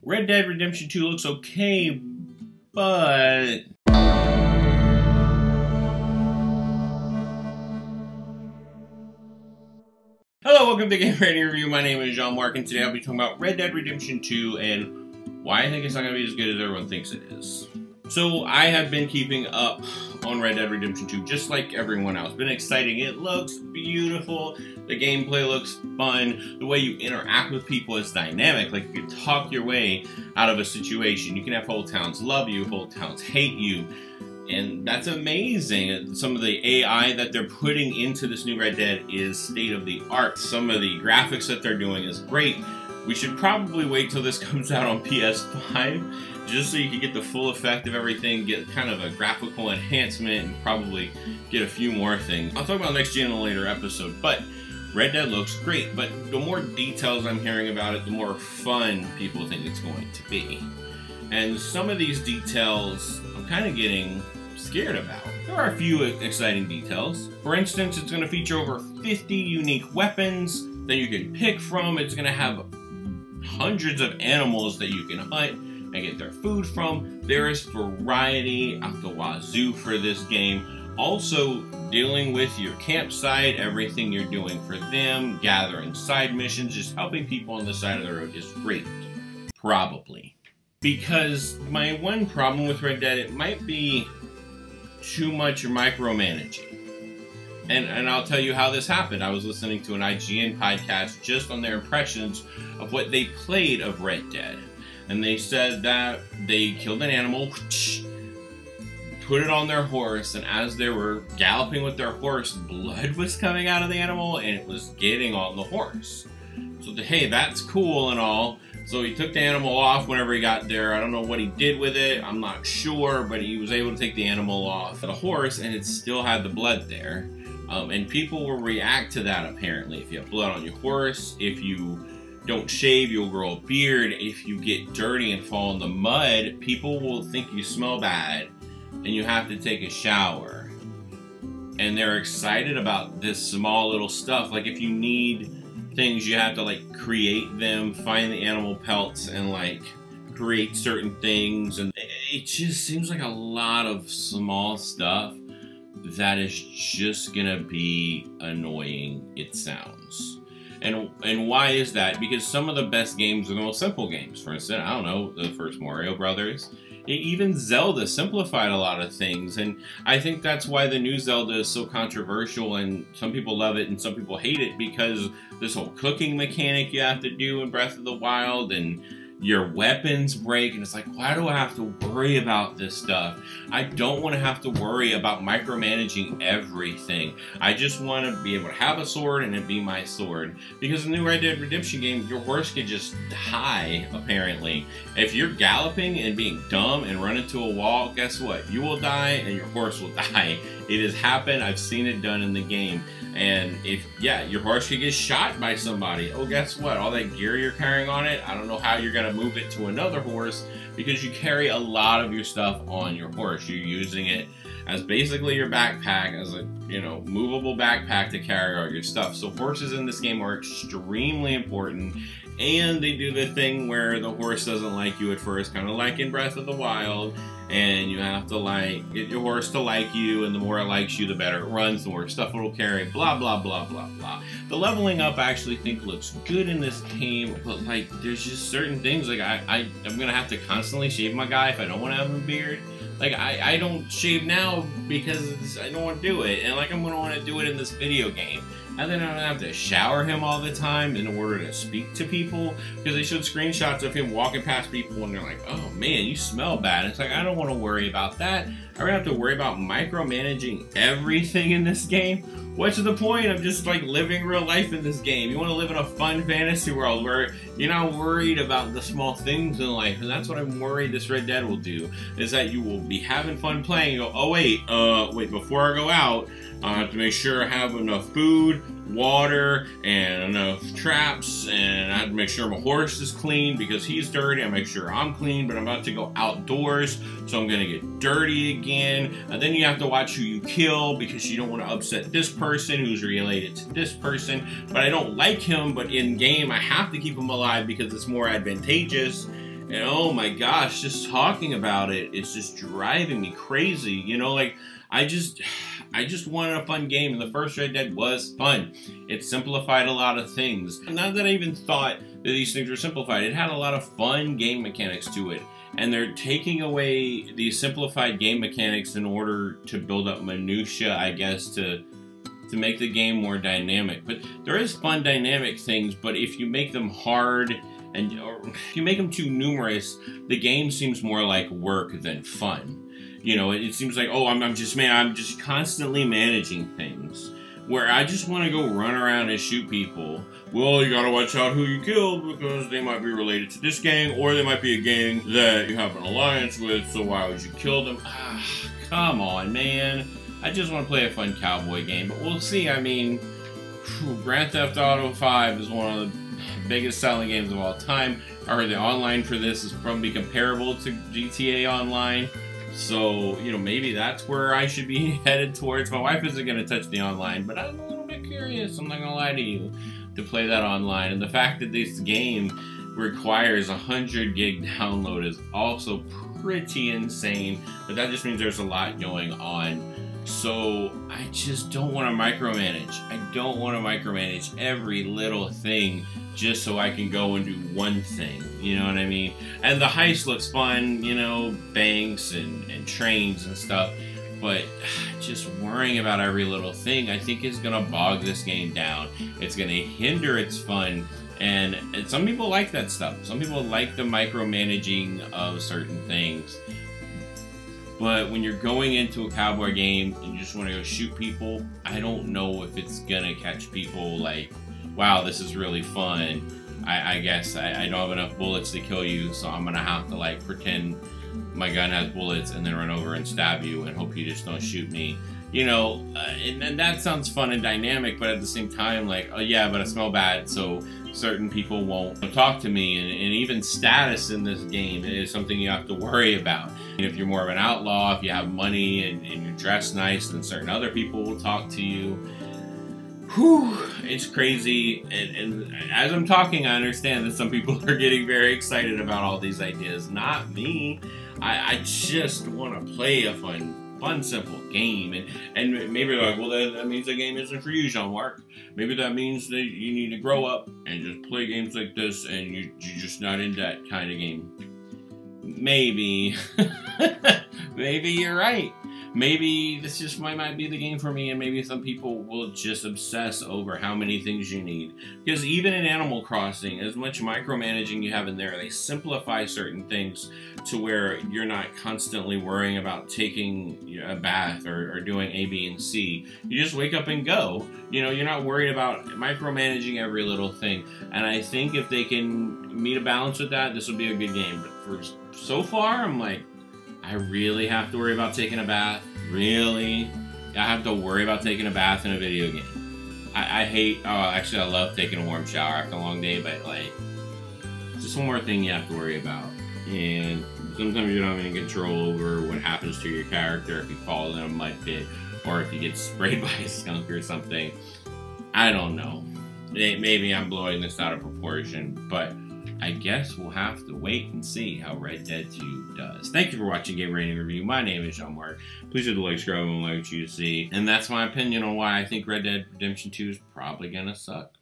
Red Dead Redemption 2 looks okay, but... Hello, welcome to Game Rating Review. My name is Jean-Marc, and today I'll be talking about Red Dead Redemption 2 and why I think it's not going to be as good as everyone thinks it is. So, I have been keeping up on Red Dead Redemption 2 just like everyone else. It's been exciting. It looks beautiful. The gameplay looks fun. The way you interact with people is dynamic. Like, you can talk your way out of a situation. You can have whole towns love you, whole towns hate you. And that's amazing. Some of the AI that they're putting into this new Red Dead is state of the art. Some of the graphics that they're doing is great. We should probably wait till this comes out on PS5 just so you can get the full effect of everything, get kind of a graphical enhancement, and probably get a few more things. I'll talk about next gen in a later episode, but Red Dead looks great. But the more details I'm hearing about it, the more fun people think it's going to be. And some of these details I'm kind of getting scared about. There are a few exciting details. For instance, it's going to feature over 50 unique weapons that you can pick from. It's going to have hundreds of animals that you can hunt and get their food from. There is variety out the wazoo for this game. Also, dealing with your campsite, everything you're doing for them, gathering side missions, just helping people on the side of the road is great. Probably. Because my one problem with Red Dead, it might be too much micromanaging. And I'll tell you how this happened. I was listening to an IGN podcast just on their impressions of what they played of Red Dead. And they said that they killed an animal, put it on their horse, and as they were galloping with their horse, blood was coming out of the animal and it was getting on the horse. So, hey, that's cool and all. So he took the animal off whenever he got there. I don't know what he did with it. I'm not sure, but he was able to take the animal off the horse and it still had the blood there. And people will react to that apparently. If you have blood on your horse, if you don't shave, you'll grow a beard. If you get dirty and fall in the mud, people will think you smell bad and you have to take a shower. And they're excited about this small little stuff. Like if you need things, you have to like create them, find the animal pelts and like create certain things. And it just seems like a lot of small stuff that is just gonna be annoying, it sounds. And why is that? Because some of the best games are the most simple games. For instance, I don't know, the first Mario Brothers. Even Zelda simplified a lot of things. And I think that's why the new Zelda is so controversial. And some people love it and some people hate it. Because this whole cooking mechanic you have to do in Breath of the Wild. And your weapons break, and it's like, why do I have to worry about this stuff? I don't want to have to worry about micromanaging everything. I just want to be able to have a sword and it be my sword. Because in the new Red Dead Redemption game, your horse could just die, apparently. If you're galloping and being dumb and run into a wall, guess what? You will die and your horse will die. It has happened. I've seen it done in the game. And if, yeah, your horse could get shot by somebody. Oh, guess what? All that gear you're carrying on it, I don't know how you're going to move it to another horse because you carry a lot of your stuff on your horse. You're using it as basically your backpack, as a, movable backpack to carry all your stuff. So horses in this game are extremely important. And they do the thing where the horse doesn't like you at first, kind of like in Breath of the Wild. And you have to get your horse to like you, and the more it likes you, the better it runs, the more stuff it'll carry, blah, blah, blah, blah, blah. The leveling up I actually think looks good in this game, but there's just certain things, I'm gonna have to constantly shave my guy if I don't want to have a beard. I don't shave now because I don't want to do it, and I'm gonna want to do it in this video game. And then I'm gonna have to shower him all the time in order to speak to people, because they showed screenshots of him walking past people and they're like, oh man, you smell bad. It's like, I don't want to worry about that. I'm gonna have to worry about micromanaging everything in this game. What's the point of just living real life in this game? You want to live in a fun fantasy world where you're not worried about the small things in life, and that's what I'm worried this Red Dead will do, is that you will be having fun playing and go, oh wait, before I go out, I have to make sure I have enough food, water, and enough traps, and I have to make sure my horse is clean because he's dirty. I make sure I'm clean, but I'm about to go outdoors, so I'm gonna get dirty again. And then you have to watch who you kill because you don't want to upset this person who's related to this person, but I don't like him, but in game I have to keep him alive because it's more advantageous. And oh my gosh, just talking about it, it's just driving me crazy. You know, like, I just wanted a fun game, and the first Red Dead was fun. It simplified a lot of things. Not that I even thought that these things were simplified. It had a lot of fun game mechanics to it. And they're taking away these simplified game mechanics in order to build up minutia, I guess, to make the game more dynamic. But there is fun dynamic things, but if you make them hard, or if you make them too numerous, the game seems more like work than fun. You know, it seems like, oh, I'm just constantly managing things. Where I just want to go run around and shoot people. Well, you gotta watch out who you killed because they might be related to this gang, or they might be a gang that you have an alliance with, so why would you kill them? Ah, come on, man. I just want to play a fun cowboy game, but we'll see. I mean, Grand Theft Auto 5 is one of the biggest selling games of all time. I heard the online for this is probably comparable to GTA Online. So, you know, maybe that's where I should be headed towards. My wife isn't going to touch the online, but I'm a little bit curious, I'm not going to lie to you, to play that online. And the fact that this game requires 100 gig download is also pretty insane, but that just means there's a lot going on. So I just don't want to micromanage. I don't want to micromanage every little thing just so I can go and do one thing. You know what I mean? And the heist looks fun, you know, banks and trains and stuff. But just worrying about every little thing, I think, is going to bog this game down. It's going to hinder its fun. And some people like that stuff. Some people like the micromanaging of certain things. But when you're going into a cowboy game and you just want to go shoot people, I don't know if it's going to catch people like, wow, this is really fun. I guess I don't have enough bullets to kill you, so I'm going to have to, like, pretend my gun has bullets and then run over and stab you and hope you just don't shoot me. You know, and that sounds fun and dynamic, but at the same time, like, oh yeah, but I smell bad, so certain people won't talk to me. And even status in this game is something you have to worry about. And if you're more of an outlaw, if you have money and you're dressed nice, then certain other people will talk to you. Whew, it's crazy. And as I'm talking, I understand that some people are getting very excited about all these ideas. Not me. I just want to play a fun, simple game. And maybe they're like, well, that means the game isn't for you, Jean-Marc. Maybe that means that you need to grow up and just play games like this, and you're just not in that kind of game. Maybe. Maybe you're right. Maybe this just might be the game for me, and maybe some people will just obsess over how many things you need. Because even in Animal Crossing, as much micromanaging you have in there, they simplify certain things to where you're not constantly worrying about taking a bath or doing A, B, and C. You just wake up and go. You know, you're not worried about micromanaging every little thing. And I think if they can meet a balance with that, this will be a good game. But for so far, I'm like, I really have to worry about taking a bath? Really? I have to worry about taking a bath in a video game. I hate, actually I love taking a warm shower after a long day, but like, it's just one more thing you have to worry about. And sometimes you don't have any control over what happens to your character if you fall in a mud pit, or if you get sprayed by a skunk or something. I don't know. Maybe I'm blowing this out of proportion, but I guess we'll have to wait and see how Red Dead 2 does. Thank you for watching Game Rating Review. My name is Jean-Marc. Please hit the like, subscribe, and like what you see. And that's my opinion on why I think Red Dead Redemption 2 is probably gonna suck.